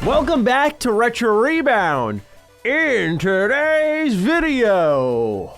Welcome back to Retro Rebound. In today's video,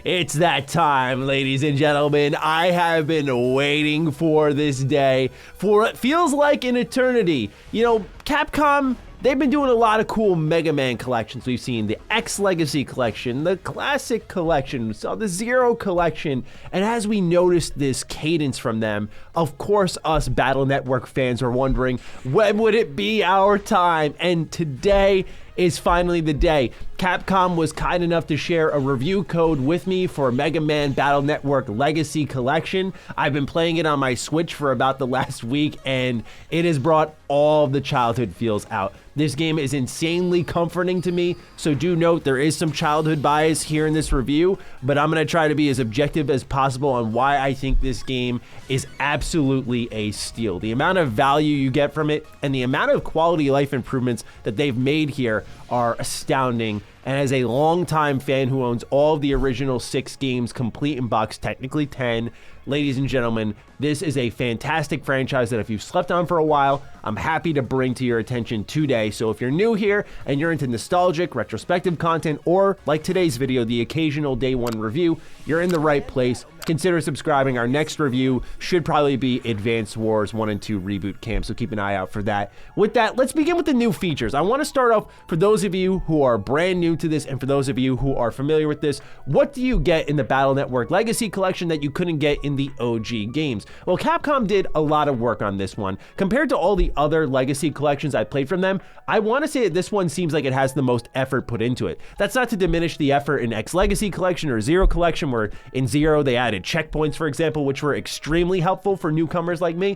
it's that time, ladies and gentlemen. I have been waiting for this day for it feels like an eternity. You know, Capcom, they've been doing a lot of cool Mega Man collections. We've seen the X Legacy collection, the Classic collection, we saw the Zero collection, and as we noticed this cadence from them, of course us Battle Network fans are wondering, when would it be our time? And today is finally the day. Capcom was kind enough to share a review code with me for Mega Man Battle Network Legacy Collection. I've been playing it on my Switch for about the last week, and it has brought all the childhood feels out. This game is insanely comforting to me, so do note there is some childhood bias here in this review, but I'm going to try to be as objective as possible on why I think this game is absolutely a steal. The amount of value you get from it and the amount of quality of life improvements that they've made here are astounding. And as a longtime fan who owns all of the original 6 games complete in box, technically 10, ladies and gentlemen, this is a fantastic franchise that if you've slept on for a while, I'm happy to bring to your attention today. So if you're new here and you're into nostalgic, retrospective content, or like today's video, the occasional day one review, you're in the right place. Consider subscribing. Our next review should probably be Advanced Wars 1 and 2 Reboot Camp, so keep an eye out for that. With that, let's begin with the new features. I want to start off for those of you who are brand new to this and for those of you who are familiar with this, what do you get in the Battle Network Legacy Collection that you couldn't get in the OG games? Well, Capcom did a lot of work on this one. Compared to all the other Legacy collections I played from them, I want to say that this one seems like it has the most effort put into it. That's not to diminish the effort in X Legacy Collection or Zero Collection, where in Zero they added checkpoints, for example, which were extremely helpful for newcomers like me.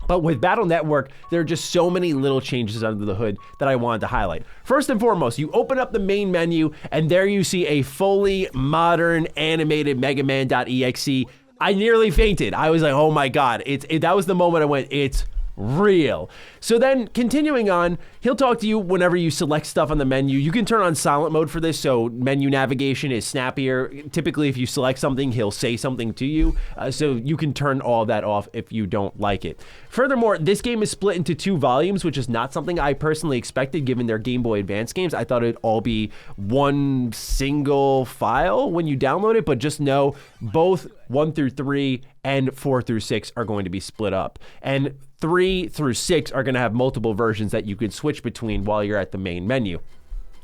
But with Battle Network, there are just so many little changes under the hood that I wanted to highlight. First and foremost, you open up the main menu, and there you see a fully modern animated Mega Man.exe. I nearly fainted. I was like, oh my God. That was the moment I went, it's real. So then continuing on, he'll talk to you whenever you select stuff on the menu. You can turn on silent mode for this, so menu navigation is snappier. Typically, if you select something, he'll say something to you, so you can turn all that off if you don't like it. Furthermore, this game is split into 2 volumes, which is not something I personally expected given their Game Boy Advance games. I thought it'd all be one single file when you download it, but just know both 1 through 3 and 4 through 6 are going to be split up. And 3 through 6 are going to have multiple versions that you can switch between while you're at the main menu.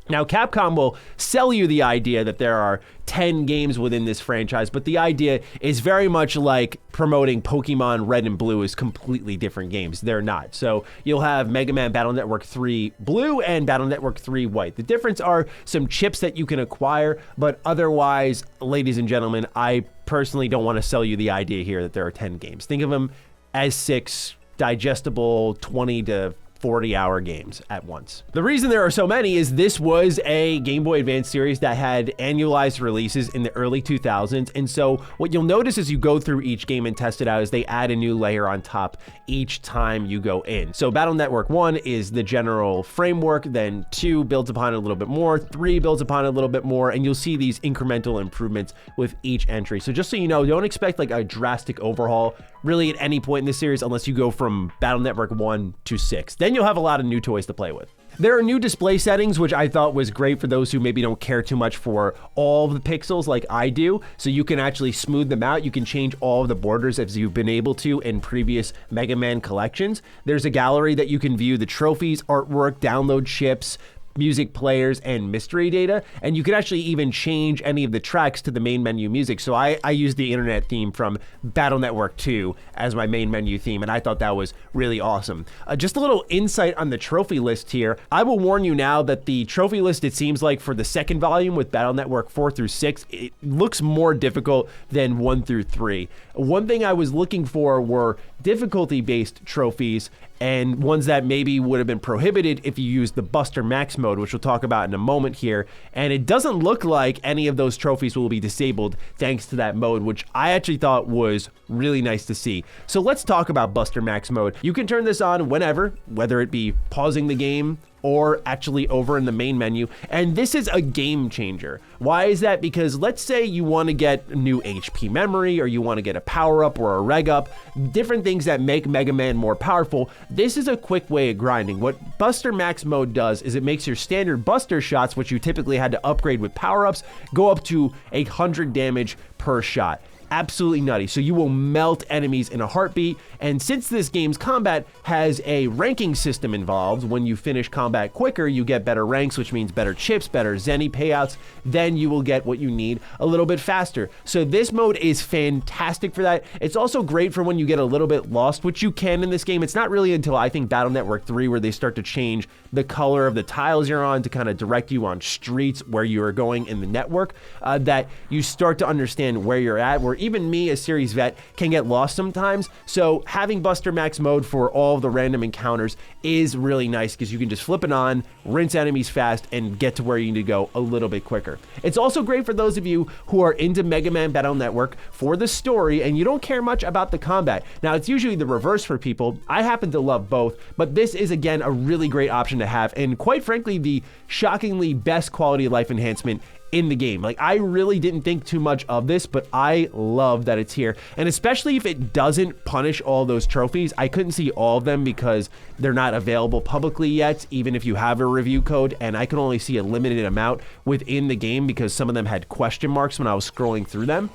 Now, Capcom will sell you the idea that there are 10 games within this franchise, but the idea is very much like promoting Pokemon Red and Blue as completely different games. They're not. So you'll have Mega Man Battle Network 3 Blue and Battle Network 3 White. The difference are some chips that you can acquire, but otherwise, ladies and gentlemen, I personally don't want to sell you the idea here that there are 10 games. Think of them as 6 digestible 20 to 40-hour games at once. The reason there are so many is this was a Game Boy Advance series that had annualized releases in the early 2000s, and so what you'll notice as you go through each game and test it out is they add a new layer on top each time you go in. So Battle Network 1 is the general framework, then 2 builds upon it a little bit more, 3 builds upon it a little bit more, and you'll see these incremental improvements with each entry. So just so you know, don't expect like a drastic overhaul really at any point in this series unless you go from Battle Network 1 to 6. Then you'll have a lot of new toys to play with. There are new display settings, which I thought was great for those who maybe don't care too much for all of the pixels like I do. So you can actually smooth them out. You can change all of the borders as you've been able to in previous Mega Man collections. There's a gallery that you can view the trophies, artwork, download chips, music players, and mystery data, and you can actually even change any of the tracks to the main menu music. So I used the internet theme from Battle Network 2 as my main menu theme, and I thought that was really awesome. Just a little insight on the trophy list here. I will warn you now that the trophy list, it seems like for the second volume with Battle Network 4 through 6, it looks more difficult than 1 through 3. One thing I was looking for were difficulty-based trophies and ones that maybe would have been prohibited if you used the Buster Max mode, which we'll talk about in a moment here. And it doesn't look like any of those trophies will be disabled thanks to that mode, which I actually thought was really nice to see. So let's talk about Buster Max mode. You can turn this on whenever, whether it be pausing the game, or actually over in the main menu. And this is a game changer. Why is that? Because let's say you want to get new HP memory, or you want to get a power up or a reg up, different things that make Mega Man more powerful. This is a quick way of grinding. What Buster Max mode does is it makes your standard Buster shots, which you typically had to upgrade with power ups, go up to 100 damage per shot. Absolutely nutty. So you will melt enemies in a heartbeat. And since this game's combat has a ranking system involved, when you finish combat quicker, you get better ranks, which means better chips, better Zenny payouts. Then you will get what you need a little bit faster. So this mode is fantastic for that. It's also great for when you get a little bit lost, which you can in this game. It's not really until I think Battle Network 3 where they start to change the color of the tiles you're on to kind of direct you on streets where you are going in the network, that you start to understand where you're at, where even me, a series vet, can get lost sometimes. So having Buster Max mode for all of the random encounters is really nice because you can just flip it on, rinse enemies fast, and get to where you need to go a little bit quicker. It's also great for those of you who are into Mega Man Battle Network for the story and you don't care much about the combat. Now, it's usually the reverse for people. I happen to love both, but this is, again, a really great option to have, and quite frankly, the shockingly best quality of life enhancement in the game. Like, I really didn't think too much of this, but I love that it's here. And especially if it doesn't punish all those trophies. I couldn't see all of them because they're not available publicly yet, even if you have a review code, and I could only see a limited amount within the game because some of them had question marks when I was scrolling through them.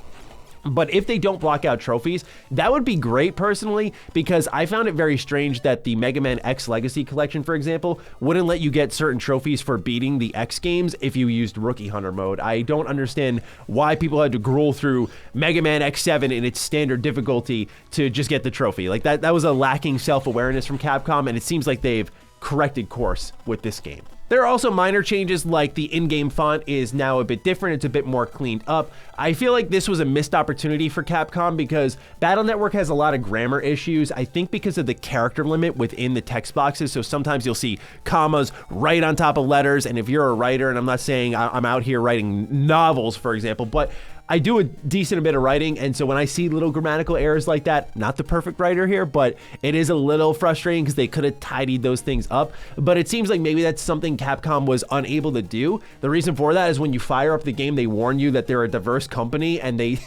But if they don't block out trophies, that would be great personally, because I found it very strange that the Mega Man X Legacy Collection, for example, wouldn't let you get certain trophies for beating the X games if you used Rookie Hunter mode. I don't understand why people had to gruel through Mega Man X7 in its standard difficulty to just get the trophy. Like that was a lacking self-awareness from Capcom, and it seems like they've corrected course with this game. There are also minor changes, like the in-game font is now a bit different. It's a bit more cleaned up. I feel like this was a missed opportunity for Capcom because Battle Network has a lot of grammar issues, I think because of the character limit within the text boxes. So sometimes you'll see commas right on top of letters, and if you're a writer, and I'm not saying I'm out here writing novels, for example, but I do a decent bit of writing, and so when I see little grammatical errors like that, not the perfect writer here, but it is a little frustrating because they could have tidied those things up. But it seems like maybe that's something Capcom was unable to do. The reason for that is when you fire up the game, they warn you that they're a diverse company and they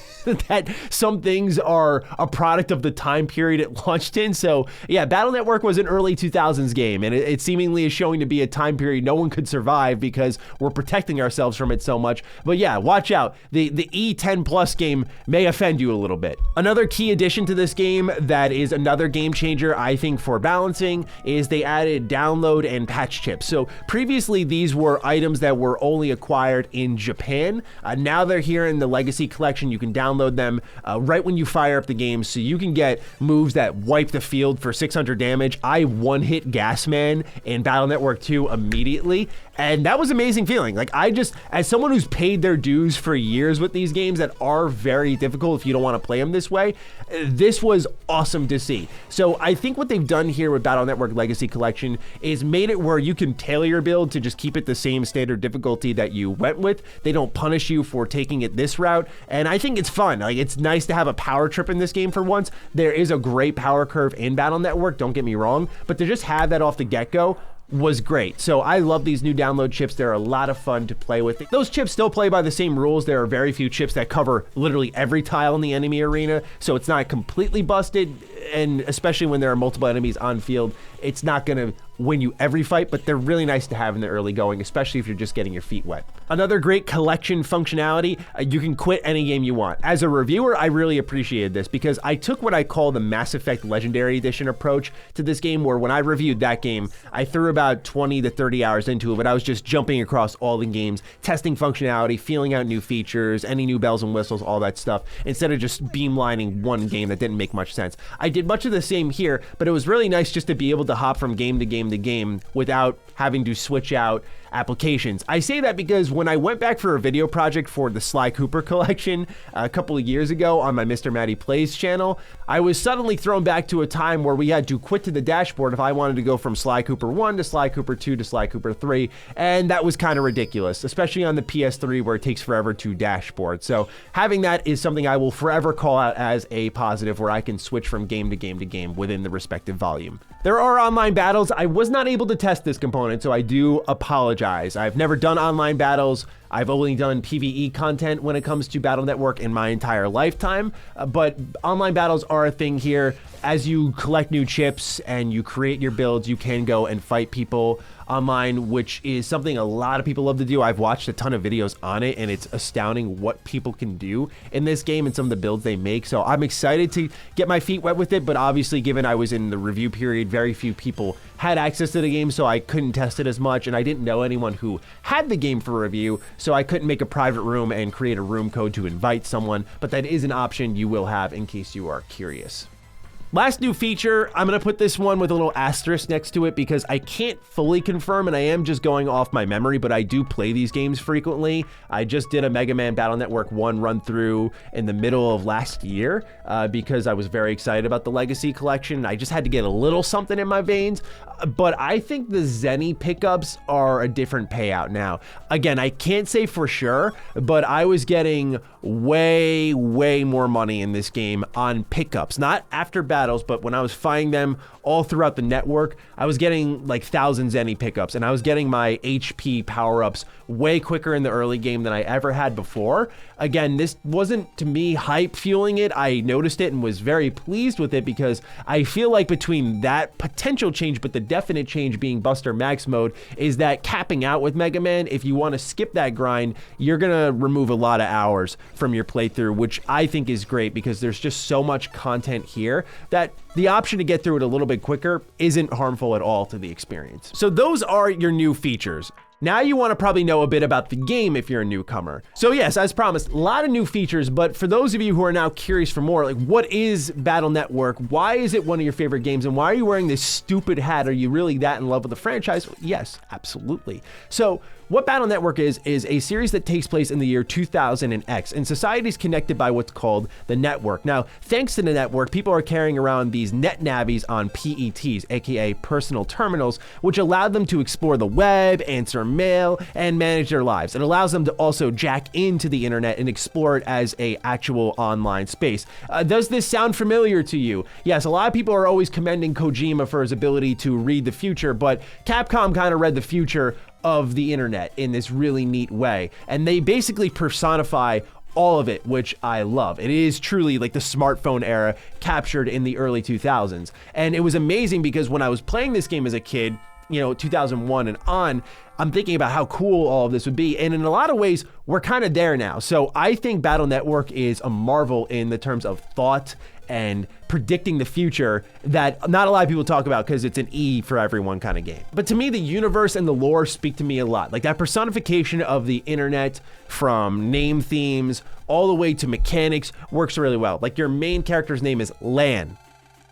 that some things are a product of the time period it launched in. So yeah, Battle Network was an early 2000s game, and it seemingly is showing to be a time period no one could survive because we're protecting ourselves from it so much. But yeah, watch out. The E10 Plus game may offend you a little bit. Another key addition to this game that is another game changer, I think, for balancing is they added download and patch chips. So previously these were items that were only acquired in Japan. Now they're here in the Legacy Collection. You can download them right when you fire up the game, so you can get moves that wipe the field for 600 damage. I one-hit Gasman in Battle Network 2 immediately, and that was an amazing feeling. Like, I just, as someone who's paid their dues for years with these games that are very difficult if you don't want to play them this way, this was awesome to see. So I think what they've done here with Battle Network Legacy Collection is made it where you can tailor your build to just keep it the same standard difficulty that you went with. They don't punish you for taking it this route, and I think it's fun. Like, it's nice to have a power trip in this game for once. There is a great power curve in Battle Network, don't get me wrong, but to just have that off the get-go was great. So I love these new download chips. They're a lot of fun to play with. Those chips still play by the same rules. There are very few chips that cover literally every tile in the enemy arena, so it's not completely busted, and especially when there are multiple enemies on field, it's not gonna win you every fight, but they're really nice to have in the early going, especially if you're just getting your feet wet. Another great collection functionality, you can quit any game you want. As a reviewer, I really appreciated this because I took what I call the Mass Effect Legendary Edition approach to this game, where when I reviewed that game, I threw about 20 to 30 hours into it, but I was just jumping across all the games, testing functionality, feeling out new features, any new bells and whistles, all that stuff, instead of just beamlining one game that didn't make much sense. I did much of the same here, but it was really nice just to be able to hop from game to game to game without having to switch out applications. I say that because when I went back for a video project for the Sly Cooper collection a couple of years ago on my Mr. Matty Plays channel, I was suddenly thrown back to a time where we had to quit to the dashboard if I wanted to go from Sly Cooper 1 to Sly Cooper 2 to Sly Cooper 3, and that was kind of ridiculous, especially on the PS3 where it takes forever to dashboard. So having that is something I will forever call out as a positive, where I can switch from game to game to game within the respective volume. There are online battles. I was not able to test this component, so I do apologize. I've never done online battles. I've only done PvE content when it comes to Battle Network in my entire lifetime, but online battles are a thing here. As you collect new chips and you create your builds, you can go and fight people online, which is something a lot of people love to do. I've watched a ton of videos on it, and it's astounding what people can do in this game and some of the builds they make. So I'm excited to get my feet wet with it, but obviously, given I was in the review period, very few people had access to the game, so I couldn't test it as much, and I didn't know anyone who had the game for review, so I couldn't make a private room and create a room code to invite someone, but that is an option you will have in case you are curious. Last new feature, I'm going to put this one with a little asterisk next to it because I can't fully confirm, and I am just going off my memory, but I do play these games frequently. I just did a Mega Man Battle Network 1 run through in the middle of last year because I was very excited about the Legacy Collection. I just had to get a little something in my veins, but I think the Zenny pickups are a different payout now. Again, I can't say for sure, but I was getting way more money in this game on pickups, not after battles, but when I was finding them all throughout the network, I was getting like 1,000 Zenny pickups, and I was getting my HP power-ups way quicker in the early game than I ever had before. Again, this wasn't, to me, hype fueling it. I noticed it and was very pleased with it because I feel like between that potential change, but the definite change being Buster Max mode, is that capping out with Mega Man, if you want to skip that grind, you're gonna remove a lot of hours from your playthrough, which I think is great because there's just so much content here that the option to get through it a little bit quicker isn't harmful at all to the experience. So those are your new features. Now you want to probably know a bit about the game if you're a newcomer. So yes, as promised, a lot of new features, but for those of you who are now curious for more, like what is Battle Network? Why is it one of your favorite games? And why are you wearing this stupid hat? Are you really that in love with the franchise? Yes, absolutely. So what Battle Network is a series that takes place in the year 2000 and X, and society is connected by what's called the network. Now, thanks to the network, people are carrying around these net navies on PETs, aka personal terminals, which allow them to explore the web, answer mail, and manage their lives. It allows them to also jack into the internet and explore it as a actual online space. Does this sound familiar to you? Yes, a lot of people are always commending Kojima for his ability to read the future, but Capcom kind of read the future of the internet in this really neat way, and they basically personify all of it, which I love. It is truly like the smartphone era captured in the early 2000s, and it was amazing because when I was playing this game as a kid, 2001 and on, I'm thinking about how cool all of this would be, and in a lot of ways we're kind of there now. So I think Battle Network is a marvel in the terms of thought and predicting the future that not a lot of people talk about because it's an E for everyone kind of game. But to me, the universe and the lore speak to me a lot. Like that personification of the internet, from name themes all the way to mechanics, works really well. Like your main character's name is LAN,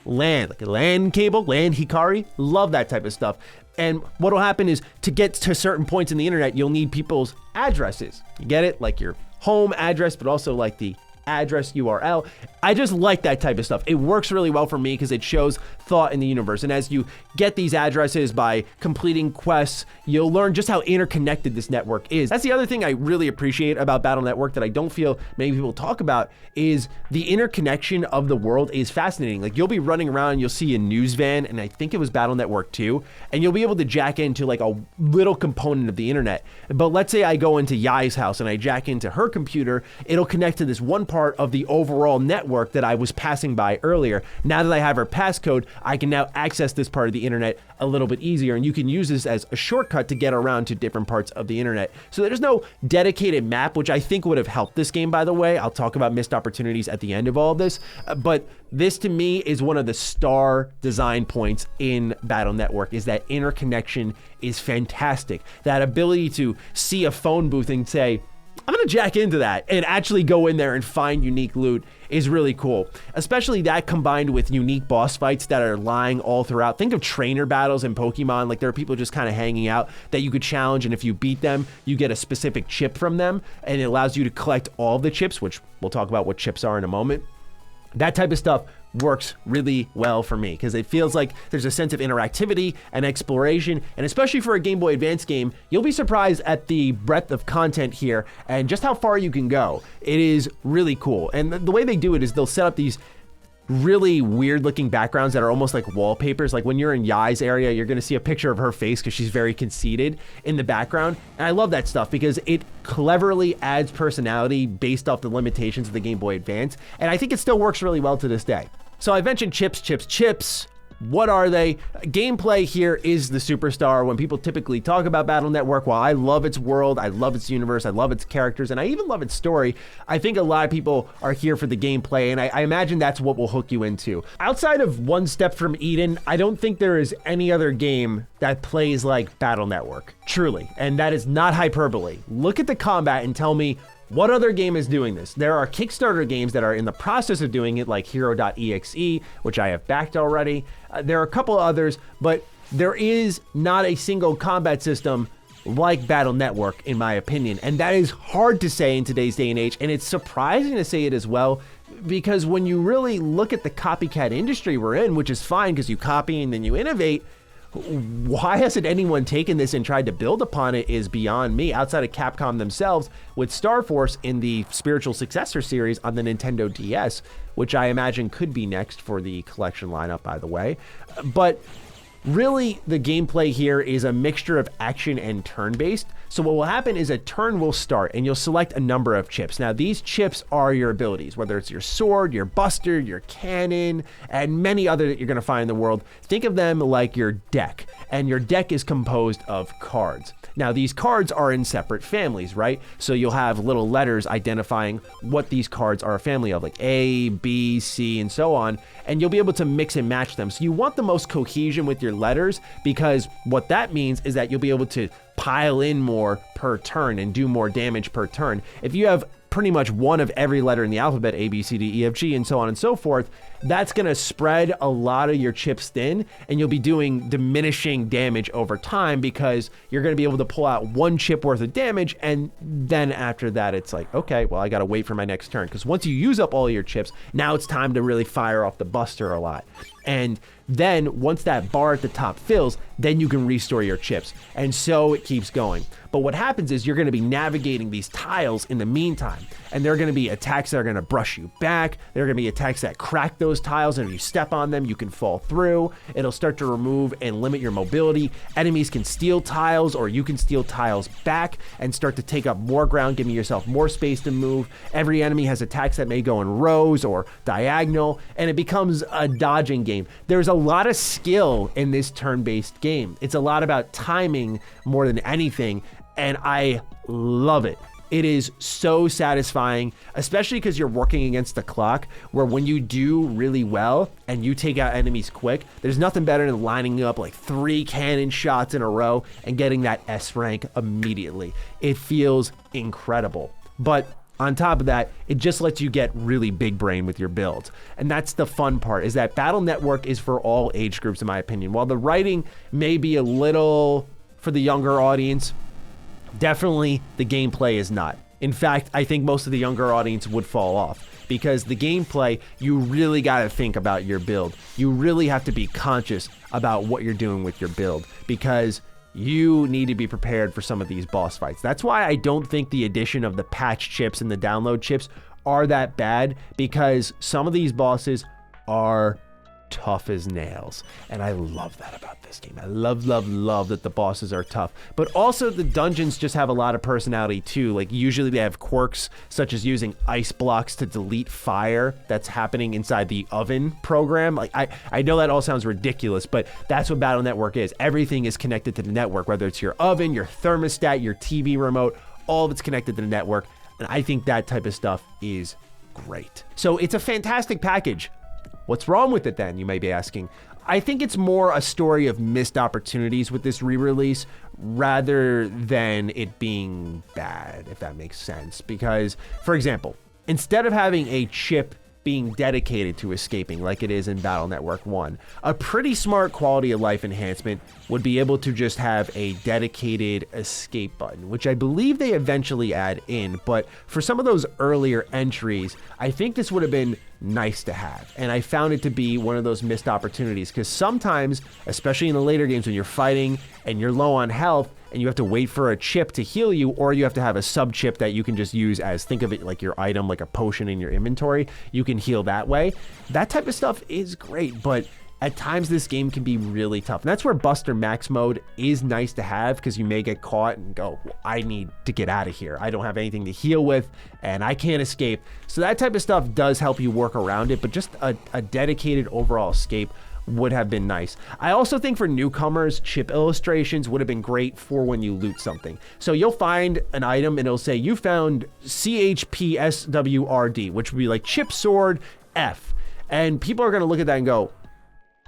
like a LAN cable, LAN Hikari. Love that type of stuff. And what will happen is to get to certain points in the internet, you'll need people's addresses. You get it? Like your home address, but also like the address URL. I just like that type of stuff. It works really well for me because it shows thought in the universe. And as you get these addresses by completing quests, you'll learn just how interconnected this network is. That's the other thing I really appreciate about Battle Network that I don't feel many people talk about, is the interconnection of the world is fascinating. Like you'll be running around and you'll see a news van, and I think it was Battle Network 2, and you'll be able to jack into like a little component of the internet. But let's say I go into Yai's house and I jack into her computer, it'll connect to this one part of the overall network that I was passing by earlier. Now that I have her passcode, I can now access this part of the internet a little bit easier, and you can use this as a shortcut to get around to different parts of the internet. So there's no dedicated map, which I think would have helped this game, by the way. I'll talk about missed opportunities at the end of all of this, but this to me is one of the star design points in Battle Network, is that interconnection is fantastic. That ability to see a phone booth and say, I'm gonna jack into that and actually go in there and find unique loot is really cool. Especially that combined with unique boss fights that are lying all throughout. Think of trainer battles in Pokemon, like there are people just kind of hanging out that you could challenge, and if you beat them, you get a specific chip from them, and it allows you to collect all of the chips, which we'll talk about what chips are in a moment. That type of stuff works really well for me because it feels like there's a sense of interactivity and exploration, and especially for a Game Boy Advance game, you'll be surprised at the breadth of content here and just how far you can go. It is really cool, and the way they do it is they'll set up these really weird looking backgrounds that are almost like wallpapers. Like when you're in Yai's area, you're gonna see a picture of her face because she's very conceited in the background. And I love that stuff because it cleverly adds personality based off the limitations of the Game Boy Advance. And I think it still works really well to this day. So I mentioned chips. What are they? Gameplay here is the superstar. When people typically talk about Battle Network, while I love its world, I love its universe, I love its characters, and I even love its story, I think a lot of people are here for the gameplay, and I imagine that's what will hook you into. Outside of One Step from Eden, I don't think there is any other game that plays like Battle Network, truly, and that is not hyperbole. Look at the combat and tell me, what other game is doing this? There are Kickstarter games that are in the process of doing it, like Hero.exe, which I have backed already. There are a couple others, but there is not a single combat system like Battle Network, in my opinion. And that is hard to say in today's day and age, and it's surprising to say it as well, because when you really look at the copycat industry we're in, which is fine because you copy and then you innovate, why hasn't anyone taken this and tried to build upon it is beyond me, outside of Capcom themselves with Star Force in the spiritual successor series on the Nintendo DS, which I imagine could be next for the collection lineup, by the way. But really, the gameplay here is a mixture of action and turn-based. So what will happen is a turn will start and you'll select a number of chips. Now these chips are your abilities, whether it's your sword, your buster, your cannon, and many other that you're gonna find in the world. Think of them like your deck, and your deck is composed of cards. Now these cards are in separate families, right? So you'll have little letters identifying what these cards are a family of, like A, B, C, and so on, and you'll be able to mix and match them. So you want the most cohesion with your letters, because what that means is that you'll be able to pile in more per turn and do more damage per turn. If you have pretty much one of every letter in the alphabet, A, B, C, D, E, F, G, and so on and so forth, that's gonna spread a lot of your chips thin, and you'll be doing diminishing damage over time because you're gonna be able to pull out one chip worth of damage, and then after that, it's like, okay, well, I gotta wait for my next turn, because once you use up all your chips, now it's time to really fire off the buster a lot. And then once that bar at the top fills, then you can restore your chips. And so it keeps going. But what happens is you're gonna be navigating these tiles in the meantime. And there are gonna be attacks that are gonna brush you back. There are gonna be attacks that crack those tiles, and if you step on them, you can fall through. It'll start to remove and limit your mobility. Enemies can steal tiles, or you can steal tiles back and start to take up more ground, giving yourself more space to move. Every enemy has attacks that may go in rows or diagonal, and it becomes a dodging game. There's a lot of skill in this turn-based game. It's a lot about timing more than anything, and I love it. It is so satisfying, especially because you're working against the clock, where when you do really well and you take out enemies quick, there's nothing better than lining up like 3 cannon shots in a row and getting that S rank immediately. It feels incredible. But on top of that, it just lets you get really big brain with your builds. And that's the fun part, is that Battle Network is for all age groups, in my opinion. While the writing may be a little for the younger audience, definitely the gameplay is not. In fact, I think most of the younger audience would fall off, because the gameplay, you really got to think about your build. You really have to be conscious about what you're doing with your build, because you need to be prepared for some of these boss fights. That's why I don't think the addition of the patch chips and the download chips are that bad, because some of these bosses are tough as nails, and I love that about this game. I love that the bosses are tough, but also the dungeons just have a lot of personality too. Like usually they have quirks, such as using ice blocks to delete fire that's happening inside the oven program. Like I know that all sounds ridiculous, but that's what Battle Network is. Everything is connected to the network, whether it's your oven, your thermostat, your TV remote, all of it's connected to the network, and I think that type of stuff is great. So it's a fantastic package. What's wrong with it then, you may be asking? I think it's more a story of missed opportunities with this re-release rather than it being bad, if that makes sense. Because, for example, instead of having a chip being dedicated to escaping like it is in Battle Network 1, a pretty smart quality of life enhancement would be able to just have a dedicated escape button, which I believe they eventually add in. But for some of those earlier entries, I think this would have been nice to have. And I found it to be one of those missed opportunities, because sometimes, especially in the later games when you're fighting and you're low on health and you have to wait for a chip to heal you, or you have to have a sub chip that you can just use as, think of it like your item, like a potion in your inventory, you can heal that way. That type of stuff is great, but at times this game can be really tough. And that's where Buster Max mode is nice to have, because you may get caught and go, well, I need to get out of here. I don't have anything to heal with and I can't escape. So that type of stuff does help you work around it, but just a dedicated overall escape would have been nice. I also think for newcomers, chip illustrations would have been great for when you loot something. So you'll find an item and it'll say you found CHPSWRD, which would be like chip sword F. And people are going to look at that and go,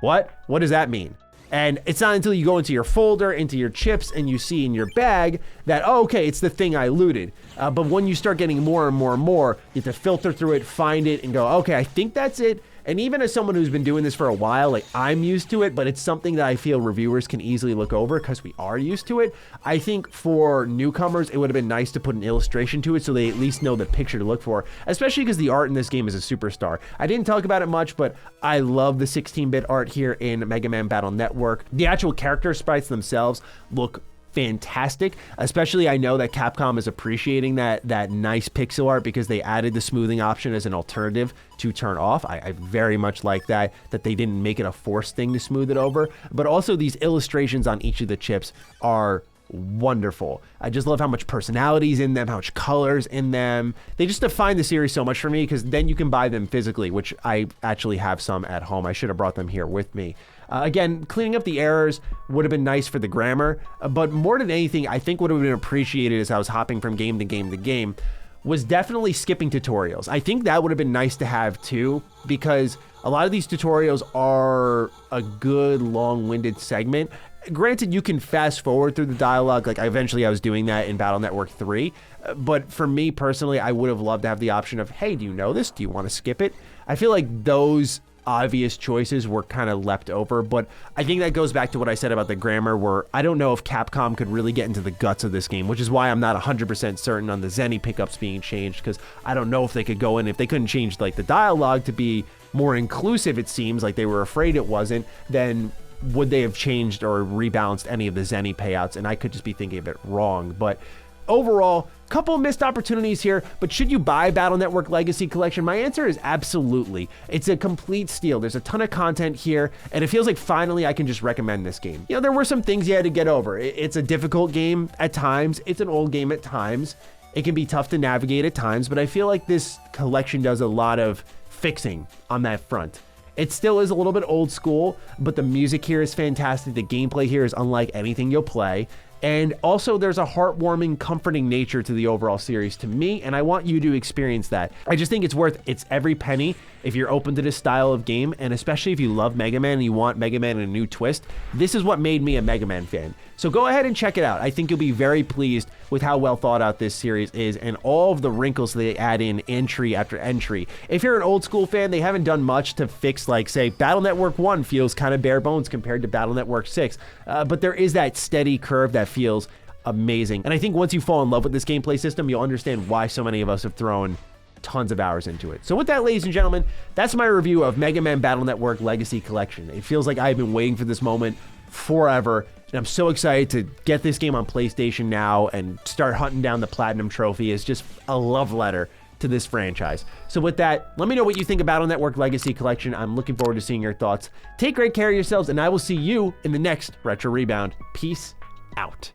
what does that mean? And it's not until you go into your folder, into your chips, and you see in your bag that, oh, okay, it's the thing I looted. But when you start getting more and more and more, you have to filter through it, find it, and go, okay, I think that's it. And even as someone who's been doing this for a while, like, I'm used to it, but it's something that I feel reviewers can easily look over because we are used to it. I think for newcomers, it would have been nice to put an illustration to it so they at least know the picture to look for, especially because the art in this game is a superstar. I didn't talk about it much, but I love the 16-bit art here in Mega Man Battle Network. The actual character sprites themselves look fantastic, especially I know that Capcom is appreciating that nice pixel art because they added the smoothing option as an alternative to turn off. I very much like that they didn't make it a forced thing to smooth it over. But also these illustrations on each of the chips are wonderful. I just love how much personality's in them, how much colors in them. They just define the series so much for me, because then you can buy them physically, which I actually have some at home. I should have brought them here with me. Again, cleaning up the errors would have been nice for the grammar, but more than anything, I think would have been appreciated as I was hopping from game to game to game was definitely skipping tutorials. I think that would have been nice to have too, because a lot of these tutorials are a good long-winded segment. Granted, you can fast forward through the dialogue, like eventually I was doing that in Battle Network 3, but for me personally, I would have loved to have the option of, hey, do you know this? Do you want to skip it? I feel like those obvious choices were kind of left over, but I think that goes back to what I said about the grammar, where I don't know if Capcom could really get into the guts of this game, which is why I'm not 100% certain on the Zenny pickups being changed, because I don't know if they could go in, if they couldn't change like the dialogue to be more inclusive, it seems like they were afraid it wasn't, then would they have changed or rebalanced any of the Zenny payouts? And I could just be thinking of it wrong. But overall, couple missed opportunities here, but should you buy Battle Network Legacy Collection? My answer is absolutely. It's a complete steal. There's a ton of content here, and it feels like finally I can just recommend this game. You know, there were some things you had to get over. It's a difficult game at times. It's an old game at times. It can be tough to navigate at times, but I feel like this collection does a lot of fixing on that front. It still is a little bit old school, but the music here is fantastic. The gameplay here is unlike anything you'll play. And also there's a heartwarming, comforting nature to the overall series to me, and I want you to experience that. I just think it's worth its every penny if you're open to this style of game, and especially if you love Mega Man and you want Mega Man in a new twist. This is what made me a Mega Man fan. So go ahead and check it out. I think you'll be very pleased with how well thought out this series is and all of the wrinkles they add in entry after entry. If you're an old school fan, they haven't done much to fix, like, say, Battle Network 1 feels kind of bare bones compared to Battle Network 6, but there is that steady curve that feels amazing. And I think once you fall in love with this gameplay system, you'll understand why so many of us have thrown tons of hours into it. So with that, ladies and gentlemen, that's my review of Mega Man Battle Network Legacy Collection. It feels like I've been waiting for this moment forever, and I'm so excited to get this game on PlayStation now and start hunting down the Platinum Trophy. It's just a love letter to this franchise. So with that, let me know what you think about Battle Network Legacy Collection. I'm looking forward to seeing your thoughts. Take great care of yourselves, and I will see you in the next Retro Rebound. Peace out.